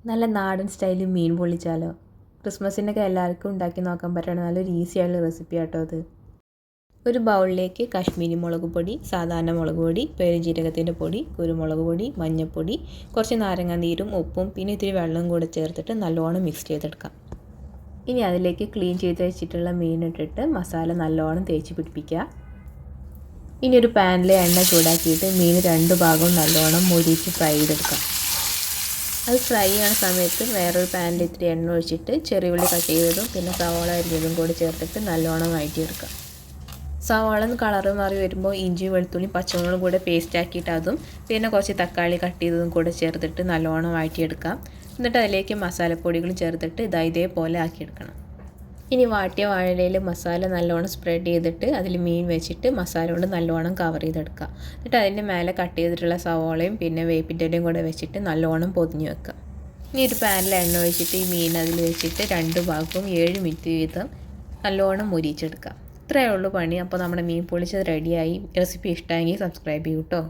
നല്ല നാടൻ സ്റ്റൈലിൽ മീൻ പൊള്ളിച്ചാലോ? ക്രിസ്മസിനൊക്കെ എല്ലാവർക്കും ഉണ്ടാക്കി നോക്കാൻ പറ്റണ നല്ലൊരു ഈസി ആയിട്ടുള്ള റെസിപ്പി ആട്ടോ അത്. ഒരു ബൗളിലേക്ക് കാശ്മീരി മുളക് പൊടി, സാധാരണ മുളക് പൊടി, പെരുംജീരകത്തിൻ്റെ പൊടി, കുരുമുളക് പൊടി, മഞ്ഞൾപ്പൊടി, കുറച്ച് നാരങ്ങാനീരും ഉപ്പും പിന്നെ ഇത്തിരി വെള്ളവും കൂടെ ചേർത്തിട്ട് നല്ലോണം മിക്സ് ചെയ്തെടുക്കാം. ഇനി അതിലേക്ക് ക്ലീൻ ചെയ്ത് വെച്ചിട്ടുള്ള മീൻ ഇട്ടിട്ട് മസാല നല്ലോണം തേച്ച് പിടിപ്പിക്കുക. ഇനി ഒരു പാനിൽ എണ്ണ ചൂടാക്കിയിട്ട് മീൻ രണ്ട് ഭാഗവും നല്ലോണം മൊരിച്ച് ഫ്രൈ ചെയ്തെടുക്കാം. അത് ഫ്രൈ ചെയ്യുന്ന സമയത്ത് വേറൊരു പാനിൽ ഇത്തിരി എണ്ണ ഒഴിച്ചിട്ട് ചെറിയ ഉള്ളി കട്ട് ചെയ്തതും പിന്നെ സവാള അരിഞ്ഞതും കൂടി ചേർത്തിട്ട് നല്ലോണം വഴറ്റിയെടുക്കാം. സവാള കളറ് മാറി വരുമ്പോൾ ഇഞ്ചി വെളുത്തുള്ളി പച്ചമുളകും കൂടെ പേസ്റ്റ് ആക്കിയിട്ട് അതും പിന്നെ കുറച്ച് തക്കാളി കട്ട് ചെയ്തതും കൂടെ ചേർത്തിട്ട് നല്ലോണം വഴറ്റിയെടുക്കാം. എന്നിട്ട് അതിലേക്ക് മസാലപ്പൊടികളും ചേർത്തിട്ട് ഇതേപോലെ ആക്കിയെടുക്കണം. ഇനി വാട്ടിയ വാഴയിലയിൽ മസാല നല്ലോണം സ്പ്രെഡ് ചെയ്തിട്ട് അതിൽ മീൻ വെച്ചിട്ട് മസാല കൊണ്ട് നല്ലോണം കവർ ചെയ്തെടുക്കുക. എന്നിട്ട് അതിൻ്റെ മേലെ കട്ട് ചെയ്തിട്ടുള്ള സവോളയും പിന്നെ വേപ്പിൻ്റെലയും കൂടെ വെച്ചിട്ട് നല്ലോണം പൊതിഞ്ഞ് വെക്കുക. ഇനി ഒരു പാനിൽ എണ്ണ ഒഴിച്ചിട്ട് ഈ മീൻ അതിൽ വെച്ചിട്ട് രണ്ട് ഭാഗവും 7 മിനിറ്റ് വീതം നല്ലോണം മുരിച്ചെടുക്കുക. ഇത്രയേ ഉള്ളൂ പണി. അപ്പോൾ നമ്മുടെ മീൻ പൊള്ളിച്ചത് റെഡിയായി. റെസിപ്പി ഇഷ്ടമായെങ്കിൽ സബ്സ്ക്രൈബ് ചെയ്യൂ കേട്ടോ.